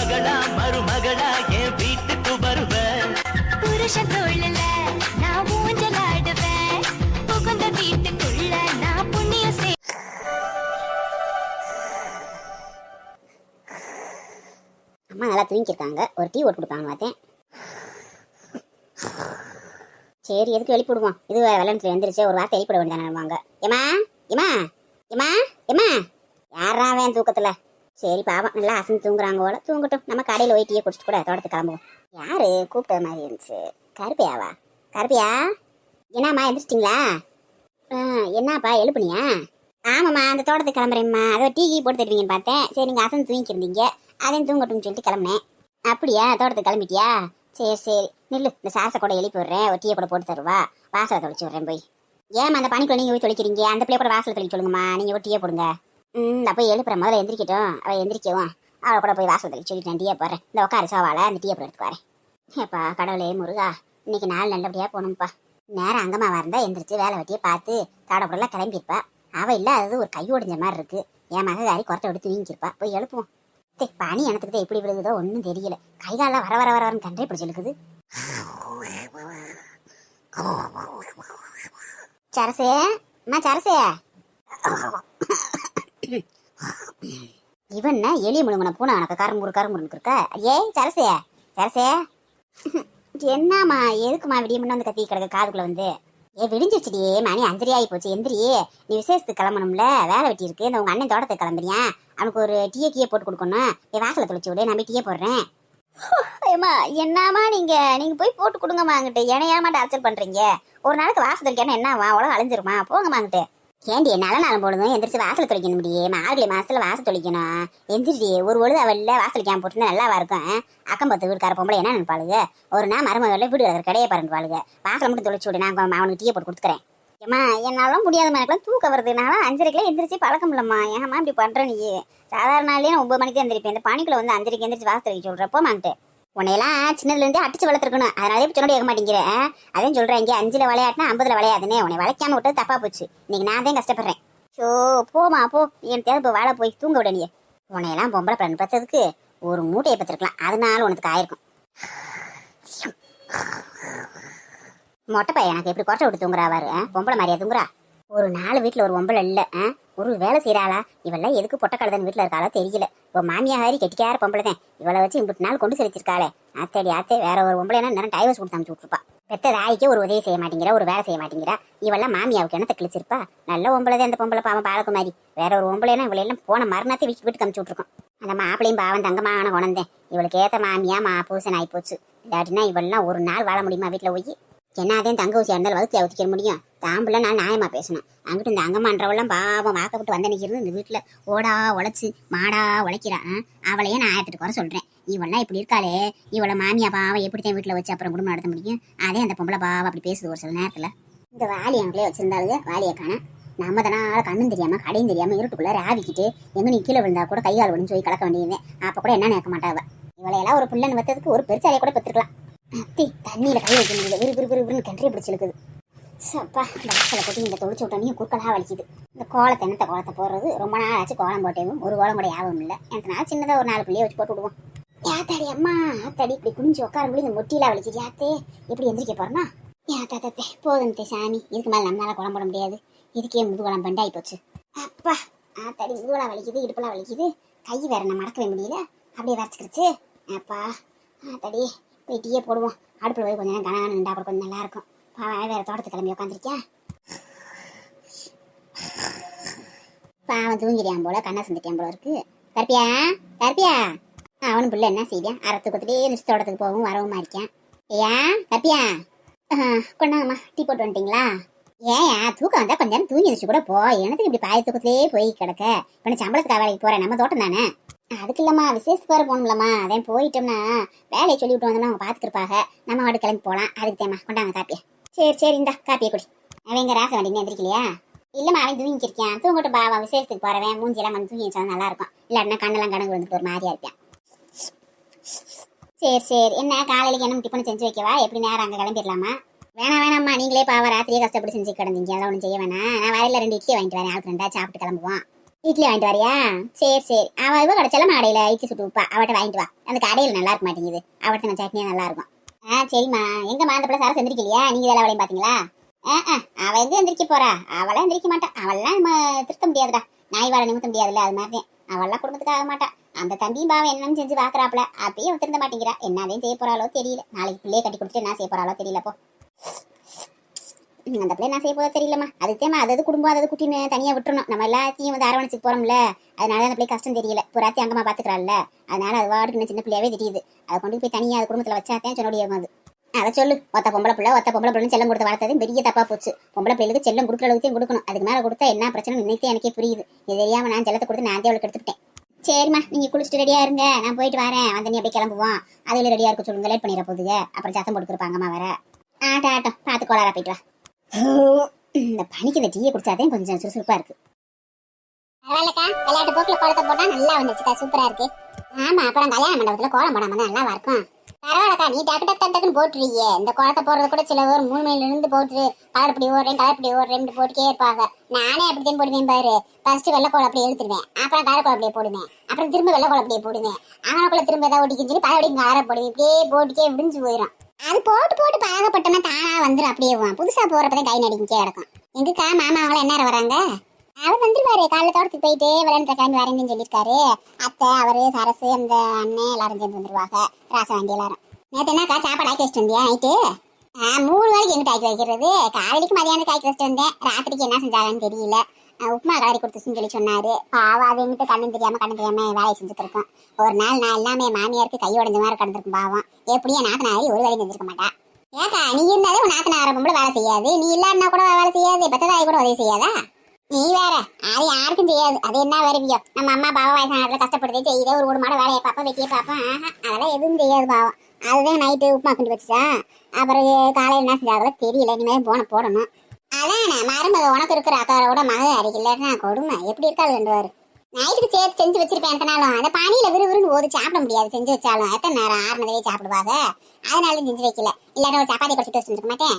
மகளா மருமகளா என் வீட்டுக்கு வருவேன். புருஷன் தோழல நான் ஊஞ்சலாடுவேன். புகுந்த வீட்டுக்குள்ள நான் புண்ணியம் செய். அம்மா நல்லா தூங்கிருக்காங்க. ஒரு டீ ஓட்டு கொடுப்பாங்க பார்த்தேன். சரி எதுக்கு வெளிப்படுவோம், இது வெள்ளத்துல எந்திரிச்சு ஒரு வார்த்தை வெளிப்பட வேண்டியதானவாங்க. ஏமா ஏமா ஏமா ஏமா யாராவேன் தூக்கத்துல. சரி பாவம் நல்லா அசந்து தூங்குறாங்க போல, தூங்கட்டும். நம்ம கடையில் போய் டீயை குடிச்சிட்டு கூட தோட்டத்துக்கு கிளம்புவோம். யாரு கூப்பிட்ட மாதிரி இருந்துச்சு? கருப்பையாவா? கருப்பையா என்னம்மா எந்திரிச்சிட்டிங்களா? என்னப்பா எழுப்புனியா? ஆமாம்மா அந்த தோட்டத்துக்கு கிளம்புறேம்மா. அதை டீ போட்டு தருவீங்கன்னு பார்த்தேன். சரி நீங்கள் அசந்து தூங்கிக்கிருந்தீங்க, அதையும் தூங்கட்டும்னு சொல்லிட்டு கிளம்புனேன். அப்படியா தோட்டத்துக்கு கிளம்பிட்டியா? சரி சரி நில்லு, இந்த சாசை கூட எழுப்பி விடுறேன், ஒரு டீயை கூட போட்டு தருவா. வாசலை தொலைச்சி விட்றேன் போய். ஏமா அந்த பனிக்குள்ள நீங்கள் போய் தொலைக்கிறீங்க? அந்த பிள்ளைய கூட வாசலை தொலைக்க சொல்லுங்கம்மா. நீங்கள் ஒரு டீயை போடுங்க. நான் போய் எழுப்புறேன், முதல்ல எந்திரிக்கட்டும். அவள் எந்திரிக்கவும் அவளை கூட போய் வாசலை தொலைச்சி சொல்லிட்டேன். டீயை போடுறேன், இந்த உட்கார சோவால அந்த டீயை போட எடுத்து வரேன். ஏப்பா கடவுளே முருகா, இன்னைக்கு நாள் நல்லபடியாக போகணும்ப்பா. நேரம் அங்கம்மாவா இருந்தால் எந்திரிச்சு வேலை வெட்டியை பார்த்து தாடப்படலாம் கிளம்பியிருப்பா. அவள் இல்லாதது ஒரு கை ஒடிஞ்ச மாதிரி இருக்கு. என் மக காரி குறட்டை விட்டு தூங்கிருப்பா. போய் எழுப்புவோம். பனி எனத்துக்கிட்ட எப்படி விழுகுதோ ஒன்றும் தெரியல. கை காலெல்லாம் வர வர வரன்னு கண்டே இப்படி சொல்லுக்குது. சரசே அம்மா சரசே, இவன் எலி முழுங்கின பூனை எனக்கு கரும்புருக்கு இருக்கா? ஏய் சரசே சரசே என்னம்மா எதுக்குமா விடிய முன்ன வந்து கத்தி கிடக்க காதுக்குள்ள வந்து? விடிஞ்சிருச்சுடியே, மணி 5:30 ஆகி போச்சு. எந்திரியே, நீ விசேஷத்துக்கு கிளம்பணும்ல, வேலை வெட்டி இருக்கு. இந்த உங்க அண்ணன் தோட்டத்துக்கு கிளம்புறியா? அவனுக்கு ஒரு டீயை போட்டு கொடுக்கணும். வாசலை தொலைச்சி விடு, நான் போய் டீயை போடுறேன். ஏம்மா என்னம்மா நீங்க போய் போட்டு கொடுங்கம்மா. அங்கிட்டு ஏனையாமா டார்ச்சர் பண்றீங்க? ஒரு நாளைக்கு வாசல் தொலைக்கணும் என்னவா உலகம் அழிஞ்சிருமா? போங்கம்மா அங்கிட்டு. ஏண்டி நல்ல நாளும் போடுதும் எந்திரிச்சு வாசல் தொலைக்கணும் முடியே? மார்கழி மாசத்துல வாசல் தொலைக்கணும். எந்திரிடி, ஒரு பொழுது அவள்ல வாசல் கேம் போட்டுருந்தா நல்லாவா இருக்கும்? அக்கம் பத்து வீட்டுக்கார பொம்பளை என்ன நினைப்பாளுங்க? ஒரு நாள் மருமகளில் வீடு அதை கடையை பாருவாளுங்க. வாசலை மட்டும் தொலைச்சி விடு, நான் அவனுக்கு டீயை போட்டு கொடுத்துக்கிறேன். ஏம்மா என்னாலும் முடியாதம்மா, எனக்குலாம் தூக்கம் வருது. நான்லாம் 5:30 எந்திரிச்சு பழக்கம் இல்லம்மா. ஏம்மா இப்படி பண்ற நீ? சாதாரண நாள்லயே நான் 9 மணிக்கு எந்திரிப்பேன். இந்த பணிக்குள்ள வந்து 5:30 எந்திரிச்சு வாசல் தொலைக்க சொல்றப்போ மாங்கிட்டு உன்னையெல்லாம் சின்னதுல இருந்தே அடிச்சு வளர்த்துருக்கணும். அதனாலே சொன்னோட ஏற்க மாட்டேங்கிறேன். அதையும் சொல்றேன், இங்கே 5ல் விளையாட்டுனா 50ல் விளையாதுன்னே. உன்னை வளைக்காம விட்டது தப்பா போச்சு. இன்னைக்கு நான் தான் கஷ்டப்படுறேன். ஸோ போமா போ, என் தேவை இப்போ வாழை போய் தூங்க விட. நீ உன்னையெல்லாம் பொம்பளை பிளான் பார்த்ததுக்கு ஒரு மூட்டையை பத்திருக்கலாம். அதனால உனக்கு ஆயிருக்கும். மொட்டை பையன் எனக்கு எப்படி குறைச்ச விட்டு தூங்குறாவாரு? பொம்பளை மாதிரியா தூங்குறா? ஒரு 4 வீட்டில் ஒரு பொம்பளை இல்லை, ஒரு வேலை செய்யறாளா? இவெல்லாம் எதுக்கு பொட்டை கழுதன் வீட்டில் இருக்காளோ தெரியல. இப்போ மாமியாரி கெட்டிக்கார பொம்பளை தான். இவளை வச்சு இம்புட்டு நாள் கொண்டு செலுத்திருக்காளே. ஆத்தடி ஆத்தே, வேற ஒரு பொம்பளைனா நேரம் டைவர்ஸ் கொடுத்து அனுப்பிச்சு விட்டுருப்பா. பெத்த தாய்க்கே ஒரு உதவி செய்ய மாட்டேங்கிறா, ஒரு வேலை செய்ய மாட்டேங்கிறா. இவெல்லாம் மாமியாவுக்கு என்னத்தை கிழிச்சிருப்பா? நல்ல பொம்பளை தான் அந்த பொம்பளை, பாவம் பாலகுமாரி. வேற ஒரு பொம்பளைனா இவளெல்லாம் போன மறுநாத்தே வீட்டுக்கு அனுப்பிச்சு விட்டுருக்கோம். அந்த மாப்பிளையும் பாவம் தங்கமான குணந்தேன். இவளுக்கு ஏற்ற மாமியா பூசன் ஆகி போச்சு. இல்லாட்டினா இவெல்லாம் ஒரு நாள் வாழ முடியுமா வீட்டில் போய்? என்னதே தங்க ஊசியா இருந்தாலும் வகுத்து ஊற்றிக்க முடியும். தாம்புல நான் நியாயமா பேசணும். அங்கிட்டு இந்த அங்கம்மான்றவெல்லாம் பாவம் வாக்கப்பட்டு வந்த நிற்கிறது. இந்த வீட்டில் ஓடா உழைச்சி மாடா உழைக்கிறான். அவளையே நான் 1008 குறை சொல்றேன். இவெல்லாம் இப்படி இருக்காளே, இவளை மாமியா பாவம் எப்படித்தான் வீட்டில் வச்சு அப்புறம் குடும்பம் நடத்த முடியும்? அதே அந்த பொம்பளை பாவம் அப்படி பேசுது ஒரு சில நேரத்தில். இந்த வாலி அவங்களே வச்சிருந்தாளுங்க, வாலியை காண. நம்ம தானால கண்ணும் தெரியாம கடையும் தெரியாம இருட்டுக்குள்ள ராவிக்கிட்டு எங்க நீ கீழே விழுந்தா கூட கையால் விழுந்து போய் கலக்க வேண்டியது. அப்ப கூட என்ன நினைக்க மாட்டாவ. இவளையெல்லாம் ஒரு பிள்ளைன்னு வைத்ததுக்கு ஒரு பெருச்சாலையை கூட பெற்றுக்கலாம். தண்ணியில கை வைக்க முடியல, விறுவிறுன்னு கிணறி பிடிச்சிருக்குது. சப்பா, இந்த வாசலை போட்டு இந்த தொழிச்சு விட்டோன்னே குறுக்கலாக வலிக்குது. இந்த கோலத்தை என்னத்த கோலத்தை போடுறது? ரொம்ப நாள் ஆச்சு கோலம் போட்டேவும், ஒரு கோலம் கூட யாபம் இல்லை. எனக்கு நாள் சின்னதாக ஒரு 4 பிள்ளையை வச்சு போட்டு விடுவோம். யாத்தாடி அம்மா, ஆத்தாடி இப்படி குனிஞ்சு உட்கார முடியும். இந்த மொட்டிலாம் வலிக்குது. யாத்தே எப்படி எந்திரிக்க போறனா? யாத்தாத்தே போதும் சாமி, இதுக்கு மேலே நம்மளால கோலம் போட முடியாது. இதுக்கே முதுகோலம் பண்டாகி போச்சு. அப்பா ஆத்தாடி, முதுகோலாம் வலிக்குது, இடுப்பெல்லாம் வலிக்குது. கை வேற நான் மடக்கவே முடியல, அப்படியே வரைச்சிக்கிடுச்சு. அப்பா ஆத்தாடி, போய் டீயே போடுவோம். அடுப்பில் போய் கொஞ்சம் நேரம் கனகான நின்றா அப்புறம் கொஞ்சம் நல்லா இருக்கும். பாவம் வேற தோட்டத்துக்கு கிளம்பி உட்காந்துருக்கியா? பாவம் தூங்கிறியான் போல, கண்ணை செஞ்சுட்டியான் போல இருக்கு. கருப்பியா கருப்பியா, அவனும் பிள்ளை என்ன செய்வியான்? அறத்து கொடுத்துட்டே நிச்சய தோட்டத்துக்கு போகவும் வரவுமா இருக்கேன். ஏயா கருப்பியா, கொண்டாங்கம்மா டீ போட்டு வந்துட்டீங்களா? ஏயா தூக்கம் வந்தா கொஞ்சம் நேரம் தூங்கி வச்சு கூட போ. எனக்கு இப்படி பாய தூக்கத்திலே போய் கிடக்க. இப்போ சம்பளத்துக்கு வேலைக்கு போறேன், நம்ம தோட்டம் தானே. அதுக்கு இல்லம்மா, விசேஷத்துக்கு வர போகணும்லம்மா. அதையும் போயிட்டோம்னா வேலையை சொல்லி விட்டு வந்தோம்னா அவங்க பார்த்துக்கிருப்பாங்க. நம்ம வாட்டு கிளம்பி போகலாம். அதுக்கு தேம்மா கொண்டாங்க காப்பியா. சரி இந்த காப்பியை குடி. அவன் எங்க ராச வண்டின்னு எந்திரிக்கலையா? இல்லம்மா, அவன் தூங்கிருக்கான். தூங்கட்டும் பாவா, விசேஷத்துக்கு போறவன் மூஞ்சியெல்லாம் வந்து தூங்கி வச்சா நல்லா இருக்கும். இல்லாட்டினா கண்ணெல்லாம் கணக்கு வந்துட்டு ஒரு மாதிரியா இருப்பான். சரி என்ன காலையில என்ன டிஃபன் செஞ்சு வைக்கவா? எப்படி நேரம் அங்கே கிளம்பிடலாமா? வேணாம்மா, நீங்களே பாவா ராத்திரியே கஷ்டப்பட்டு செஞ்சு கிடந்தீங்க. அதெல்லாம் ஒன்றும் செய்ய வேணாம். நான் வரையில 2 இட்லி வாங்கிட்டு வரேன். ஆளுக்கு 2 சாப்பிட்டு கிளம்புவோம். இட்லி வாங்கிட்டு வரியா? சரி சரி. அவன் இவ கடைச்செல்லாம் கடையில இட்லி சுட்டு வைப்பா, அவட்ட வாங்கிட்டு வா. அந்த கடையில நல்லா இருக்க மாட்டேங்குது, அவட்ட சட்னியா நல்லா இருக்கும். சரிம்மா. எங்கம்மா அந்த பிள்ளை சரசு எந்திரிக்கலையா? நீங்க இதெல்லாம் அவளையும் பாத்தீங்களா? அவ எங்க எந்திரிக்க போறா? அவளாம் எந்திரிக்க மாட்டா. அவள்லாம் நம்ம திருத்த முடியாதுடா, நாய் வாழ நிமித்த முடியாதுல்ல, அது மாதிரிதான். அவள்லாம் குடும்பத்துக்கு ஆக மாட்டா. அந்த தம்பியும் பாவம் என்னன்னு செஞ்சு பாக்குறாப்ல, அப்பயும் அவன் திருந்த மாட்டேங்கிறா. என்னதையும் செய்ய போறாளோ தெரியல. நாளைக்கு பிள்ளைய கட்டி கொடுத்துட்டு என்ன செய்ய போறாளோ தெரியலப்போ. அந்த பிள்ளை நான் செய்ய போதோ தெரியலம்மா. அதுக்கேமா அதாவது குடும்பம் அதாவது குட்டின்னு தனியா விட்டுறணும். நம்ம எல்லாத்தையும் வந்து அரவணைச்சுக்கு போறோம்ல, அதனால அந்த பிள்ளை கஷ்டம் தெரியல. புறாத்தி அங்கம்மா பாத்துக்கிறாள்ல, அதனால அது வாடுக்கு சின்ன பிள்ளையாவே தெரியுது. அதை கொண்டு போய் தனியா அது குடும்பத்துல வச்சாதான் சொல்ல முடியாது. அதை சொல்லு. ஒத்த பொம்பளை பிள்ளைன்னு செல்லம் கொடுத்து வளர்த்தது பெரிய தப்பா போச்சு. பொம்பளை பிள்ளைகளுக்கு செல்லம் கொடுக்குற அளவுக்கு கொடுக்கணும். அதுக்கு மேல கொடுத்தா என்ன பிரச்சனை இன்னைக்கு எனக்கே புரியுது. இது தெரியாம நான் செல்லத்தை கொடுத்து நான் அவளுக்கு எடுத்துட்டேன். சரிம்மா, நீங்க குளிச்சுட்டு ரெடியா இருங்க, நான் போயிட்டு வரேன். வந்து நீ அப்படியே கிளம்புவோம். அதுல ரெடியா இருக்க சொல்லுங்க, லேட் பண்ணிட போகுதுங்க. அப்புறம் சத்தம் போட்டுருப்பாங்கம்மா வேற. ஆட்டம் பார்த்து கோளாரா போயிட்டு வா. இந்த பனிக்கு இந்த டீயை குடிச்சாதான் கொஞ்சம் சுறுசுறுப்பா இருக்கு. பரவாயில்லக்கா, விளையாட்டு போக்குல கோலத்தை போட்டா நல்லா வந்துச்சுக்கா, சூப்பரா இருக்கு. ஆமா, அப்புறம் கல்யாண மண்டபத்துல கோலம் போடாம தான் நல்லா இருக்கும். பரவாயில்லக்கா, நீ டக்குன்னு போட்டுருவியே. இந்த கோலத்தை போடுறது கூட சில ஒரு 3 மணில இருந்து போட்டு கலர் இப்படி ஓடுறேன் போட்டுக்கே இருப்பாங்க. நானே அப்படித்தான் போடுவேன் பாரு. ஃபர்ஸ்ட் வெள்ளை கோலம் அப்படியே எழுத்துருவேன், அப்புறம் கலர் கோலம் அப்படியே போடுவேன், அப்புறம் திரும்ப வெள்ளை கோலம் அப்படியே போடுவேன், அங்கனக்குள்ள திரும்ப ஏதாவது ஒட்டிக்கின்னு சொல்லி பழைய கலரை போடுவேன். இப்படியே போட்டுக்கே விடிஞ்சு போயிடும். அது போட்டு பழகப்பட்டோம்னா தானா வந்துடும். அப்படியே புதுசா போறப்பதான் கை நடிக்கே கிடக்கும். எங்கக்கா மாமா அவங்கள என்ன வராங்க? அவர் வந்துருவாரு. காலைல தோட்டத்துக்கு போயிட்டு விளையாண்டு கிளம்பி வரேன்னு சொல்லியிருக்காரு. அத்தை, அவரு, சரசு, அந்த அண்ணன் எல்லாரும் சேர்ந்து வந்துருவாங்க. ராசா வண்டி எல்லாரும். நேற்று என்னக்கா சாப்பாடு ஆக்கி வச்சுட்டு வந்தியா நைட்டு? 3 வேளைக்கு எங்கிட்ட ஆக்கி வைக்கிறது. காலைக்கு மதியானத்துக்கு ஆக்கி வச்சுட்டு வந்தேன். ராத்திரிக்கு என்ன செஞ்சாங்கன்னு தெரியல. உப்புமா கலரி கொடுத்துச்சுன்னு சொல்லி சொன்னாரு. பாவம், அது எங்கிட்ட கண்ணு தெரியாம வேலையை செஞ்சுட்டு இருக்கோம். ஒரு நாள் நான் எல்லாமே மாமியாருக்கு கை உடஞ்ச மாதிரி கிடந்திருக்கும். பாவம், எப்படியும் நாத்தனாரி ஒரு வேலை செஞ்சிருக்க மாட்டா. ஏக்கா, நீ இருந்தாலே உன் நாத்தனார பொம்பளை வேலை செய்யாது, நீ இல்லான்னா கூட வேலை செய்யாது, பெத்ததாய் கூட உதவி செய்யாதா? நீ வேற, அது யாருக்கும் செய்யாது. அது என்ன வருவியோ, நம்ம அம்மா பாவம் வயசானதுல கஷ்டப்படுதே செய்யுதே. ஒரு மாட வேலையை பார்ப்போம், வெட்டியே பார்ப்போம். அதெல்லாம் எதுவும் செய்யாது பாவம். அதுதான் நைட்டு உப்புமா கொண்டு வச்சுச்சா. அப்புறம் காலையில் என்ன செஞ்சாலும் தெரியல. இனிமேல் போடணும். அதானே மருமக உனக்கு இருக்கிற அக்காரோட மக அடிக்கலன்னா கொடுமை எப்படி இருக்காது கண்டுவாரு. நைட்டுக்கு சேர்த்து செஞ்சு வச்சிருப்பேன். எத்தனாலும் அந்த பானியில விறுவிறுன்னு ஓது சாப்பிட முடியாது. செஞ்சு வச்சாலும் எத்தனை நேரம் 6 மணிவே சாப்பிடுவாங்க. அதனால செஞ்சு வைக்கல. இல்லாட்ட ஒரு சப்பாத்தி குடிச்சிட்டு வச்சுருக்க மாட்டேன்.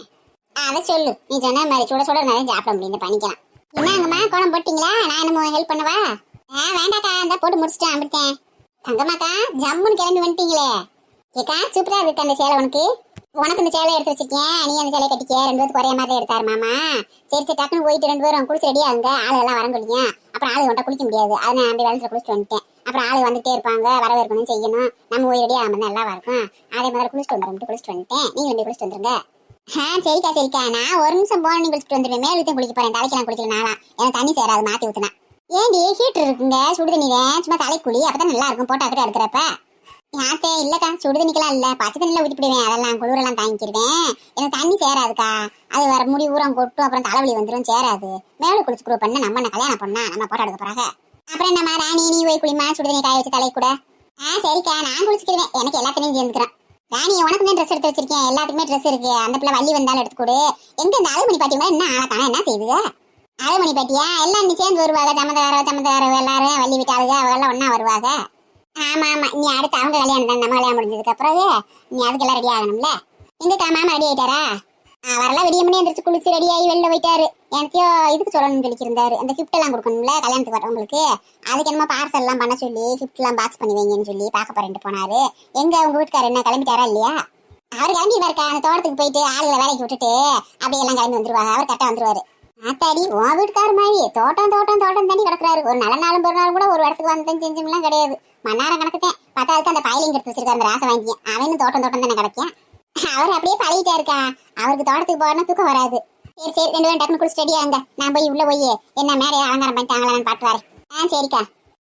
அதை சொல்லு. நீ சொன்ன மாதிரி சுட நிறைய சாப்பிட முடியும். இந்த பண்ணிக்கலாம். என்னங்கம்மா, கோலம் போட்டீங்களா? நான் என்னமோ ஹெல்ப் பண்ணவா? வேண்டாக்கா, இந்த போட்டு முடிச்சுட்டேன். அப்படித்தேன். தங்கம்மாக்கா, ஜம்முன்னு கிளம்பி வந்துட்டீங்களே. ஏக்கா, சூப்பரா இருக்கு அந்த சேலை. உனக்கு இந்த சேலை எடுத்து வச்சிருக்கேன். நீ அந்த சேலை கட்டிக்க. 2 பேருக்கு ஒரே மாதிரி எடுத்தாரு மாமா. சரி டக்குன்னு போயிட்டு 2 பேரும் குளிச்சு ரெடியா இருங்க. ஆளு எல்லாம் வர சொல்லிங்க. அப்புறம் ஆளு கொண்டா குளிக்க முடியாது. அதை நான் அப்படி வெள்ளத்துல குளிச்சுட்டு வந்துட்டேன். அப்புறம் ஆளு வந்துட்டே இருப்பாங்க, வரவேற்கணும் செய்யணும். நம்ம போய் ரெடியா ஆகும் நல்லா இருக்கும். அதே மாதிரி குளிச்சுட்டு வந்துட்டேன். நீங்க ரெண்டு குளிச்சுட்டு வந்துருங்க. சரிக்கா, நான் ஒரு நிமிஷம் போன நீ குளிச்சுட்டு வந்துருவேன். மேலுத்தையும் குளிக்க போறேன். தலைக்கு நான் குளிக்கல நாளா. எனக்கு தண்ணி சேராது, மாத்தி ஊத்துனா. ஏன்டி ஹீட்டர் இருக்குங்க, சுடு தண்ணி சும்மா தலை குளி, அப்பதான் நல்லா இருக்கும். போட்டா கிட்ட எடுக்கிறப்ப யாத்தே இல்லக்கா, சுடு தண்ணிக்கெல்லாம் இல்ல, பச்சை தண்ணியில ஊத்திடுவேன். அதெல்லாம் குளிரெல்லாம் தாங்கிக்கிடுவேன். எனக்கு தண்ணி சேராதுக்கா. அது வர முடி ஊரம் கொட்டும், அப்புறம் தலைவலி வந்துடும், சேராது. மேல குளிச்சு குரூப் பண்ண நம்ம கல்யாணம் பண்ணா நம்ம போட்டோ எடுக்க போறாங்க. அப்புறம் என்னம்மா ராணி, நீ போய் குளிமா, சுடு தண்ணி காய வச்சு தலை கூட. சரிக்கா, நான் குளிச்சுக்கிடுவேன். எனக்கு எல்லாத்தையும் சேர்ந்துக்கிறேன். ராணி, உனக்கு தான் ட்ரெஸ் எடுத்து வச்சிருக்கேன். எல்லாத்துக்குமே ட்ரெஸ் இருக்கு. அந்த பிள்ளை வள்ளி வந்தாலும் எடுத்துக்கூடு. எங்க இந்த அழுமணி பாட்டி மாதிரி என்ன ஆளக்கான என்ன செய்யுது? அழுமணி பாட்டியா? எல்லாம் நீ சேர்ந்து வருவாங்க. சம்மந்தக்கார எல்லாரும் வள்ளி வீட்டு ஆளுங்க அவெல்லாம் ஒன்னா வருவாங்க. ஆமா, நீ அடுத்து அவங்க கல்யாணம் தான். நம்ம கல்யாணம் முடிஞ்சதுக்கு அப்புறம் நீ அதுக்கெல்லாம் ரெடி ஆகணும்ல. எங்கக்கா மாமா ரெடி ஆயிட்டாரா? வரலாம். விடிய மணி எந்திரிச்சு குளிச்சு ரெடி ஆகி வெளில போயிட்டாரு. எனக்கோ இதுக்கு சொல்லணும்னு சொல்லியிருந்தாரு. இந்த கிஃப்ட் எல்லாம் கொடுக்கணும்ல கல்யாணத்துக்கு வரவங்களுக்கு. அதுக்கு என்னமோ பார்சல் எல்லாம் பண்ண சொல்லி கிஃப்ட் எல்லாம் பாக்ஸ் பண்ணி வைங்கன்னு சொல்லி பார்க்க போறேன்ட்டு போனாரு. எங்க உங்க வீட்டுக்காரர் என்ன கிளம்பிட்டாரா இல்லையா? அவர் கிளம்பி இருக்கா. அந்த தோட்டத்துக்கு போயிட்டு ஆளுகளை வேலைக்கு விட்டுட்டு அப்படியே எல்லாம் கிளம்பி வந்துருவாங்க. அவர் கரெக்டா வந்துருவாரு. ஆத்தாடி, உன் வீட்டுக்கார மாதிரி தோட்டம் தண்ணி கிடக்குறாரு. ஒரு நல்ல நாளும் ஒரு நாளும் கூட ஒரு இடத்துக்கு வந்து செஞ்சோம்லாம் கிடையாது. மண்ணாரம் கணக்குத்தேன். பத்தாவதுக்கு அந்த பயிலிங் எடுத்து வச்சிருக்காரு. அந்த ராசை வாங்கி அவனும் தோட்டம் தானே கிடைக்கும். அவர் அப்படியே பழகிட்டா இருக்கா. அவருக்கு தோட்டத்துக்கு போனா தூக்கம் வராது. சரி 2 பேரும் டக்குனு குளிச்சு ரெடியா இருங்க. நான் போய் உள்ள போய் என்ன மேலே அலங்காரம் பண்ணிட்டாங்களா நான் பாட்டு வரேன். சரிக்கா.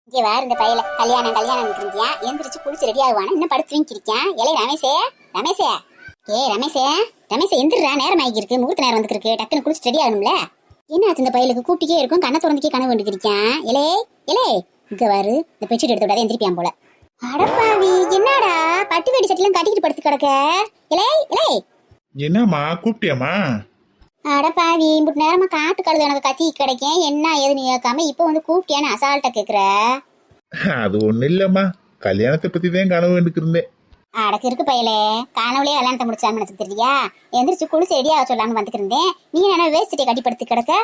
இங்கே வேற இந்த பையில கல்யாணம் இருக்கியா? எந்திரிச்சு குளிச்சு ரெடி ஆகுவானு இன்னும் படுத்து வீங்கிருக்கேன். இலை ரமேஷே எந்திரா, நேரம் ஆகி இருக்கு. முகூர்த்த நேரம் வந்துருக்கு. டக்குன்னு குளிச்சு ரெடி ஆகணும்ல. என்ன இந்த பையலுக்கு கூட்டிக்கே இருக்கும். கண்ணை திறந்துக்கே கனவு வந்துருக்கேன். இலே இங்க வாரு. இந்த பெட்ஷீட் எடுத்து விடாத, எந்திரிப்பியான் போல. அடப்பாவி, என்னடா பட்டு வெடி சட்டெல்லாம் கட்டிக்கிட்டு படுத்து கிடக்க? இலே என்னம்மா கூப்பிட்டியம்மா? அடப்பாவி, இப்படி நேரமா காட்டு கழுது எனக்கு கத்தி கிடைக்கேன். என்ன ஏதுன்னு கேட்காம இப்ப வந்து கூப்பிட்டியான்னு அசால்ட்டா கேக்குற. அது ஒண்ணு இல்லம்மா, கல்யாணத்தை பத்தி தான் கனவு எனக்கு இருந்தேன். அடக்கு இருக்கு பையலே, கனவுலயே கல்யாணத்தை முடிச்சான்னு நினைச்சு தெரியா? எந்திரிச்சு குளிச்சு ரெடியாக சொல்லான்னு வந்துட்டு இருந்தேன். நீ என்ன வேஸ்ட் கட்டி படுத்து கிடக்க?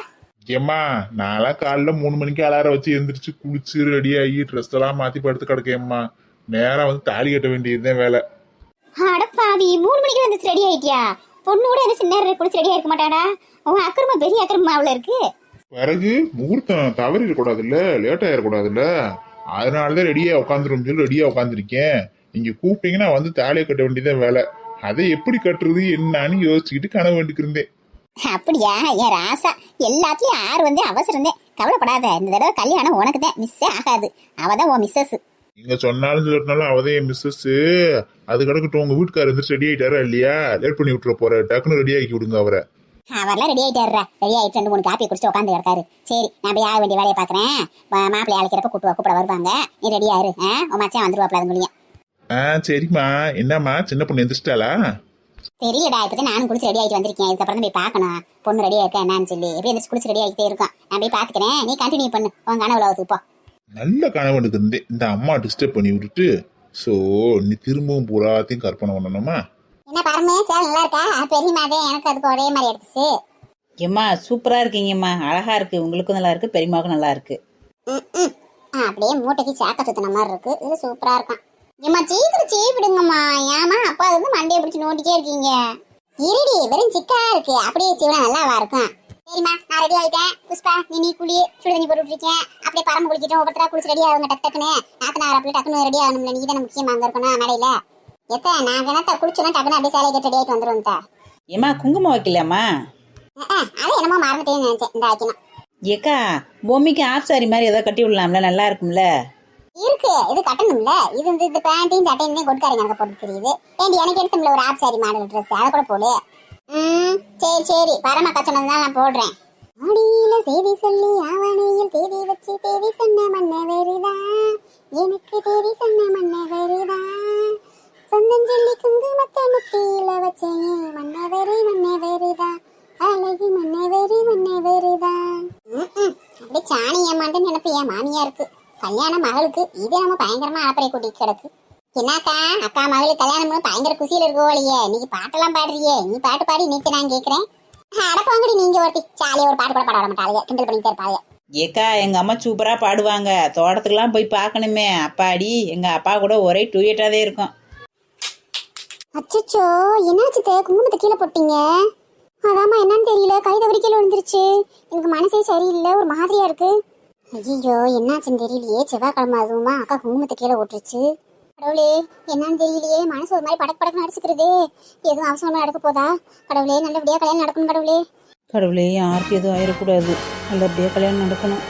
ஏம்மா நான்லாம் காலைல 3 மணிக்கு அலாரம் வச்சு எந்திரிச்சு குளிச்சு ரெடி ஆகி ட்ரெஸ் எல்லாம் மாத்தி படுத்து கிடக்கேம்மா. நேரம் வந்து தாலி கட்ட வேண்டியதுதான் வேலை. அடப்பாவி 3 மணிக்கு வந்து ரெடி ஆயிட்டியா? பொண்ணு கூட என்ன நேரம் குளிச்சு ரெடியா இருக்க மாட்டாடா? உன் அக்கிரமா பெரிய அக்கிரமா அவள இருக்கு. பிறகு முகூர்த்தம் தவறிடக்கூடாதுல்ல, லேட் ஆயிடக்கூடாதுல்ல, அதனாலதான் ரெடியா உட்காந்துரும் சொல்லி ரெடியா உட்காந்துருக்கேன். நீங்க கூப்பிட்டீங்கன்னா வந்து தாலியை கட்ட வேண்டியதான் வேலை. அதை எப்படி கட்டுறது என்னன்னு யோசிச்சுக்கிட்டு கனவு வேண்டிக்கிருந்தேன். அப்படியா? என் ராசா எல்லாத்துலயும் ஆறு வந்து அவசரம் தான். கவலைப்படாத, இந்த தடவை கல்யாணம் உனக்கு தான், மிஸ்ஸே ஆகாது. அவதான் உன் மிஸ்ஸஸ். நீங்க சொன்னாலும் சொல்லனாலும் அவதான் என் மிஸ்ஸஸ். அது கிடக்கட்டும், உங்க வீட்டுக்காரர் வந்து ரெடி ஆயிட்டாரா இல்லையா? லேட் பண்ணி விட்டுற போற, டக்குன்னு ரெடி ஆக்கி விடுங்க அவரை. அவர்லாம் ரெடி ஆயிட்டாருடா. ரெடி ஆயிட்டு 2 3 காப்பி குடிச்சு உட்காந்து கிடக்காரு. சரி, நான் போய் ஆக வேண்டிய வேலையை பாக்குறேன். மாப்பிள்ளை அழைக்கிறப்ப கூப்பிட வருவாங்க. நீ ரெடி ஆயிரு. உன் மச்சான் வந்துருவாப்ல அதுங்களையும். சரிம்மா. என்னம்மா சின்ன பொண்ணு எந்திரிச்சிட்டாளா? தெரியலடா, இப்பதான் நானும் குளிச்சு ரெடி ஆகிட்டு வந்திருக்கேன். இதுக்கப்புறம் போய் பார்க்கணும் பொண்ணு ரெடியா இருக்கா என்னன்னு சொல்லி. எப்படி எந்திரிச்சு குளிச்சு ரெடி ஆகிட்டே இருக்கும். நான் போய் பாத்துக்கிறேன், நீ கண்டினியூ பண்ணு உன் கனவு உலகத்துக்கு போ. நல்ல கனவு இருந்தேன். இந்த அம்மா டிஸ்டர்ப் பண்ணி விட்டுட்டு சோ நீ திரும்பவும் பூராத்தையும் கற்பனை பண்ணணுமா? என்ன பரமே சேல் நல்லா இருக்கா? பெரியமாதே எனக்கு அதுக்கு ஒரே மாதிரி எடுத்துச்சு. ஏம்மா சூப்பரா இருக்கீங்கம்மா, அழகா இருக்கு. உங்களுக்கும் நல்லா இருக்கு, பெரியமாவுக்கும் நல்லா இருக்கு. அப்படியே மூட்டைக்கு சாக்க சுத்தின மாதிரி இருக்கு. இது சூப்பரா இருக்கான். ஏமா சீக்கிரம் சீவிடுங்கம்மா. ஏமா அப்பா வந்து மண்டையை பிடிச்சி நோண்டிட்டே இருக்கீங்க? இருடி, வெறும் சிக்கா இருக்கு. அப்படியே சீவினா நல்லாவா இருக்கும்? சரிம்மா, நான் ரெடி ஆயிட்டேன். புஷ்பா நீ குளி, சுடு தண்ணி போட்டு இருக்கேன். அப்படியே பரம்பு குளிக்கிட்டோம். ஒவ்வொருத்தரா குளிச்சு ரெடி ஆகுங்க டக்குன்னு. நாத்தனார் அப்படியே டக்குன்னு ரெடி ஆகணும்ல. நீ தானே முக்கியமா அங்க இருக்கணும் மேடையில. நான் கிணத்த குளிச்சுனா டக்குன்னு அப்படியே சேலை கட்டி ரெடி ஆயிட்டு வந்துடும். ஏம்மா குங்குமம் வைக்கலாமா? அது என்னமோ மறந்துட்டேன்னு நினைச்சேன். இந்த வைக்கணும். ஏக்கா பொம்மைக்கு ஆஃப் சாரி மாதிரி ஏதோ கட்டி விடலாம்ல, நல்லா இருக்கும்ல? இருக்கு, இது கட்டணும்ல. இது இந்த பேண்டையும் சட்டையும் கொட்காரிங்க அங்க போட்டு தெரியுது. ஏண்டி எனக்கு எடுத்தோம்ல ஒரு ஆப் சாரி மாடல் ட்ரெஸ், அதை கூட போடு. சரி சரி, பரமக்கா சொன்னதுதான் நான் போடுறேன். ஆடியில செய்தி சொல்லி ஆவணையில் தேதி வச்சு தேதி சொன்ன மண்ண வேறுதான், எனக்கு தேதி சொன்ன மண்ண வேறுதான், சொந்தம் சொல்லி குங்குமத்தை முத்தியில வச்சேன் மண்ண வேறுதான், அழகு மண்ண வேறுதான். அப்படி சாணி ஏமாண்டு நினைப்பு என் மாமியா இருக்கு. கல்யாணம் மகளுக்கு இதே நம்ம பயங்கரமா ஆப்பரை கூட்டிட்டு கிடக்கு. என்னக்கா அக்கா மகளுக்கு கல்யாணம் பயங்கர குசியில இருக்கோலையே. நீங்க பாட்டெல்லாம் பாடுறியே, நீ பாட்டு பாடி நீக்கு நான் கேட்கிறேன். அடப்பாங்கடி நீங்க ஒருத்தி சாலியா ஒரு பாட்டு கூட பாட மாட்டாங்க, கிண்டல் பண்ணிட்டு இருப்பாங்க. ஏக்கா எங்க அம்மா சூப்பரா பாடுவாங்க. தோட்டத்துக்குலாம் போய் பார்க்கணுமே. அப்பாடி எங்க அப்பா கூட ஒரே டூயட்டாவே இருக்கும். அச்சச்சோ, என்னாச்சு? குங்குமத்தை கீழே போட்டீங்க? அதாம்மா என்னன்னு தெரியல, கை தவறி கீழே விழுந்துருச்சு. எனக்கு மனசே சரியில்லை, ஒரு மாதிரியா இருக்கு. ஐயோ என்னாச்சுன்னு தெரியலையே. செவ்வாய்க்கிழமை அதுவுமா அக்கா குங்குமத்தை கீழே ஓட்டுருச்சு. கடவுளே என்னன்னு தெரியலையே, மனசு ஒரு மாதிரி படக்கு படக்கு நடிச்சுக்கிறது. எதுவும் அவசரமா நடக்க போதா? கடவுளே நல்லபடியா கல்யாணம் நடக்கணும். கடவுளே கடவுளே யாருக்கு எதுவும் ஆயிடக்கூடாது, நல்லபடியா கல்யாணம் நடக்கணும்.